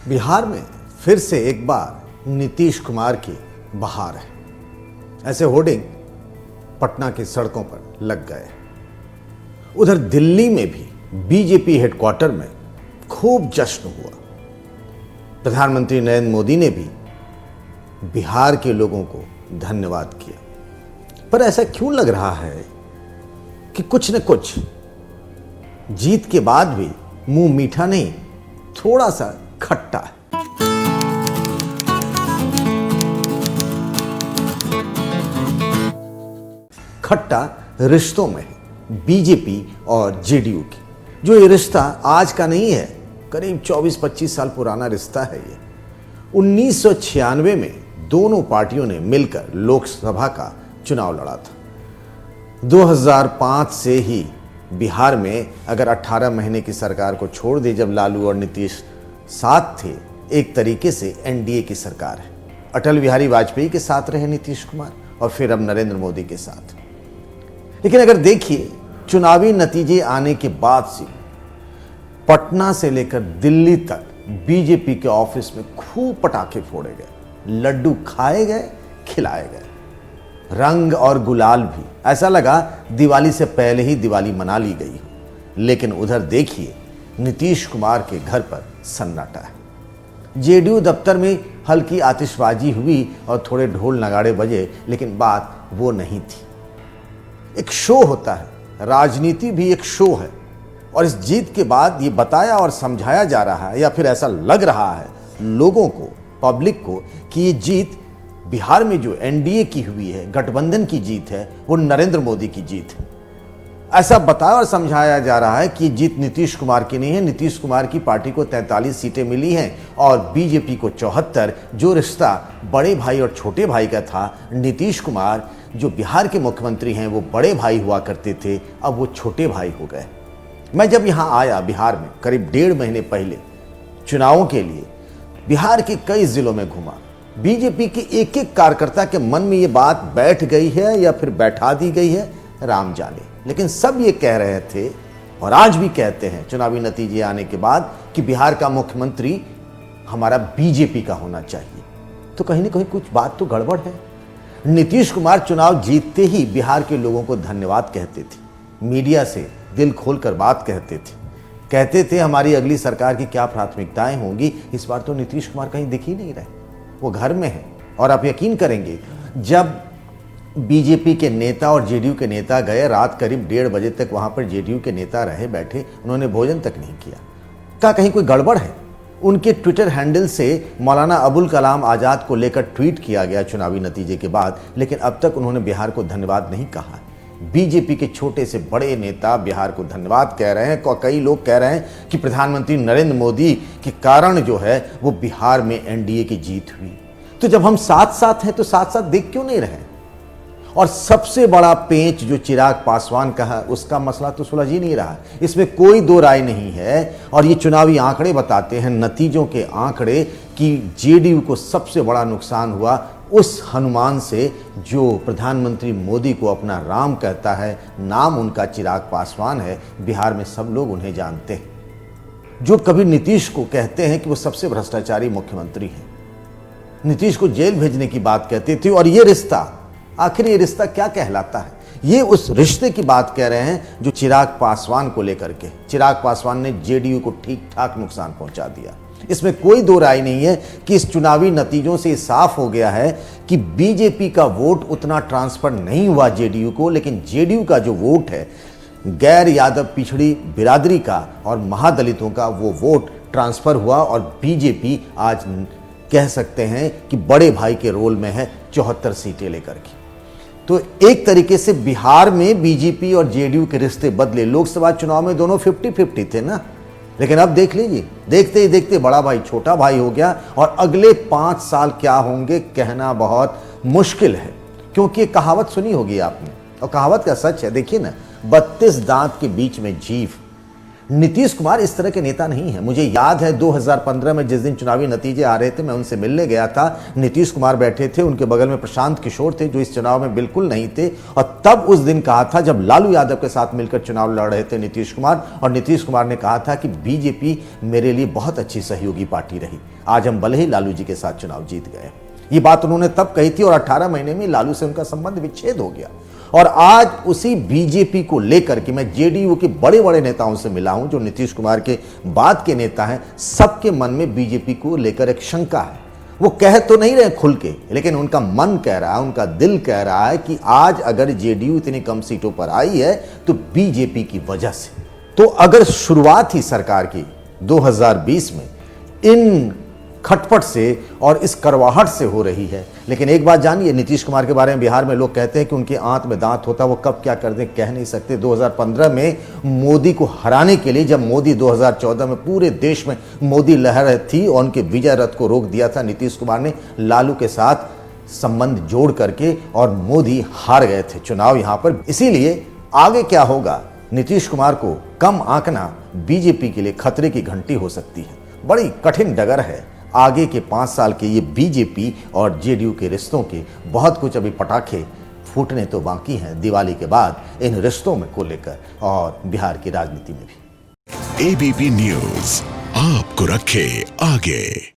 बिहार में फिर से एक बार नीतीश कुमार की बहार है। ऐसे होर्डिंग पटना की सड़कों पर लग गए। उधर दिल्ली में भी बीजेपी हेडक्वार्टर में खूब जश्न हुआ। प्रधानमंत्री नरेंद्र मोदी ने भी बिहार के लोगों को धन्यवाद किया। पर ऐसा क्यों लग रहा है कि कुछ न कुछ जीत के बाद भी मुंह मीठा नहीं, थोड़ा सा खट्टा है। खट्टा रिश्तों में है, बीजेपी और जेडीयू की। जो ये रिश्ता आज का नहीं है, करीब 24-25 साल पुराना रिश्ता है ये। 1996 में दोनों पार्टियों ने मिलकर लोकसभा का चुनाव लड़ा था। 2005 से ही बिहार में अगर 18 महीने की सरकार को छोड़ दी, जब लालू और नीतीश साथ थे, एक तरीके से एनडीए की सरकार है। अटल बिहारी वाजपेयी के साथ रहे नीतीश कुमार और फिर अब नरेंद्र मोदी के साथ। लेकिन अगर देखिए, चुनावी नतीजे आने के बाद से पटना से लेकर दिल्ली तक बीजेपी के ऑफिस में खूब पटाखे फोड़े गए, लड्डू खाए गए, खिलाए गए, रंग और गुलाल भी। ऐसा लगा दिवाली से पहले ही दिवाली मना ली गई हो। लेकिन उधर देखिए, नीतीश कुमार के घर पर सन्नाटा है। जेडीयू दफ्तर में हल्की आतिशबाजी हुई और थोड़े ढोल नगाड़े बजे, लेकिन बात वो नहीं थी। एक शो होता है, राजनीति भी एक शो है। और इस जीत के बाद ये बताया और समझाया जा रहा है, या फिर ऐसा लग रहा है लोगों को, पब्लिक को, कि ये जीत बिहार में जो एनडीए की हुई है, गठबंधन की जीत है, वो नरेंद्र मोदी की जीत है। ऐसा बताया और समझाया जा रहा है कि जीत नीतीश कुमार की नहीं है। नीतीश कुमार की पार्टी को 43 सीटें मिली हैं और बीजेपी को 74। जो रिश्ता बड़े भाई और छोटे भाई का था, नीतीश कुमार जो बिहार के मुख्यमंत्री हैं वो बड़े भाई हुआ करते थे, अब वो छोटे भाई हो गए। मैं जब यहाँ आया बिहार में करीब 1.5 महीने पहले चुनावों के लिए, बिहार के कई जिलों में घूमा। बीजेपी के एक एक कार्यकर्ता के मन में ये बात बैठ गई है या फिर बैठा दी गई है, राम जाने। लेकिन सब ये कह रहे थे और आज भी कहते हैं चुनावी नतीजे आने के बाद कि बिहार का मुख्यमंत्री हमारा बीजेपी का होना चाहिए। तो कहीं ना कहीं कुछ बात तो गड़बड़ है। नीतीश कुमार चुनाव जीतते ही बिहार के लोगों को धन्यवाद कहते थे, मीडिया से दिल खोलकर बात कहते थे हमारी अगली सरकार की क्या प्राथमिकताएं होंगी। इस बार तो नीतीश कुमार कहीं दिख ही नहीं रहे, वो घर में है। और आप यकीन करेंगे, जब बीजेपी के नेता और जेडीयू के नेता गए, रात करीब 1:30 बजे तक वहां पर जेडीयू के नेता रहे बैठे, उन्होंने भोजन तक नहीं किया। क्या कहीं कोई गड़बड़ है? उनके ट्विटर हैंडल से मौलाना अबुल कलाम आज़ाद को लेकर ट्वीट किया गया चुनावी नतीजे के बाद, लेकिन अब तक उन्होंने बिहार को धन्यवाद नहीं कहा। बीजेपी के छोटे से बड़े नेता बिहार को धन्यवाद कह रहे हैं। कई लोग कह रहे हैं कि प्रधानमंत्री नरेंद्र मोदी के कारण जो है वो बिहार में एनडीए की जीत हुई। तो जब हम साथ साथ हैं तो साथ साथ देख क्यों नहीं रहे? और सबसे बड़ा पेंच जो चिराग पासवान का है, उसका मसला तो सुलझ ही नहीं रहा। इसमें कोई दो राय नहीं है। और ये चुनावी आंकड़े बताते हैं, नतीजों के आंकड़े, कि जेडीयू को सबसे बड़ा नुकसान हुआ उस हनुमान से जो प्रधानमंत्री मोदी को अपना राम कहता है। नाम उनका चिराग पासवान है, बिहार में सब लोग उन्हें जानते हैं। जो कभी नीतीश को कहते हैं कि वो सबसे भ्रष्टाचारी मुख्यमंत्री हैं, नीतीश को जेल भेजने की बात कहते थे। और ये रिश्ता, आखिर ये रिश्ता क्या कहलाता है? ये उस रिश्ते की बात कह रहे हैं जो चिराग पासवान को लेकर के। चिराग पासवान ने जेडीयू को ठीक ठाक नुकसान पहुंचा दिया। इसमें कोई दो राय नहीं है कि इस चुनावी नतीजों से साफ हो गया है कि बीजेपी का वोट उतना ट्रांसफर नहीं हुआ जेडीयू को, लेकिन जेडीयू का जो वोट है, गैर यादव पिछड़ी बिरादरी का और महादलितों का, वो वोट ट्रांसफर हुआ। और बीजेपी आज कह सकते हैं कि बड़े भाई के रोल में है, 74 सीटें लेकर के। तो एक तरीके से बिहार में बीजेपी और जेडीयू के रिश्ते बदले। लोकसभा चुनाव में दोनों 50-50 थे ना, लेकिन अब देख लीजिए, देखते ही देखते बड़ा भाई छोटा भाई हो गया। और अगले 5 साल क्या होंगे कहना बहुत मुश्किल है, क्योंकि एक कहावत सुनी होगी आपने, और कहावत का सच है। देखिए ना, 32 दांत के बीच में जीभ, नीतीश कुमार इस तरह के नेता नहीं है। मुझे याद है 2015 में जिस दिन चुनावी नतीजे आ रहे थे, मैं उनसे मिलने गया था। नीतीश कुमार बैठे थे, उनके बगल में प्रशांत किशोर थे जो इस चुनाव में बिल्कुल नहीं थे। और तब उस दिन कहा था, जब लालू यादव के साथ मिलकर चुनाव लड़ रहे थे नीतीश कुमार, और नीतीश कुमार ने कहा था कि बीजेपी मेरे लिए बहुत अच्छी सहयोगी पार्टी रही। आज हम भले ही लालू जी के साथ चुनाव जीत गए। ये बात उन्होंने तब कही थी और 18 महीने में लालू से उनका संबंध विच्छेद हो गया। और आज उसी बीजेपी को लेकर के मैं जेडीयू के बड़े बड़े नेताओं से मिला हूं जो नीतीश कुमार के बाद के नेता हैं। सबके मन में बीजेपी को लेकर एक शंका है। वो कह तो नहीं रहे खुल के, लेकिन उनका मन कह रहा है, उनका दिल कह रहा है कि आज अगर जेडीयू इतनी कम सीटों पर आई है तो बीजेपी की वजह से। तो अगर शुरुआत ही सरकार की 2020 में इन खटपट से और इस करवाहट से हो रही है, लेकिन एक बात जानिए, नीतीश कुमार के बारे में बिहार में लोग कहते हैं कि उनके आंत में दांत होता, वो कब क्या कर दें कह नहीं सकते। 2015 में मोदी को हराने के लिए, जब मोदी 2014 में पूरे देश में मोदी लहर थी और उनके विजय रथ को रोक दिया था, नीतीश कुमार ने लालू के साथ संबंध जोड़ करके, और मोदी हार गए थे चुनाव यहां पर। इसीलिए आगे क्या होगा, नीतीश कुमार को कम आंकना बीजेपी के लिए खतरे की घंटी हो सकती है। बड़ी कठिन डगर है आगे के 5 साल के ये बीजेपी और जेडीयू के रिश्तों के। बहुत कुछ अभी पटाखे फूटने तो बाकी हैं दिवाली के बाद इन रिश्तों में को लेकर और बिहार की राजनीति में भी। एबीपी न्यूज आपको रखे आगे।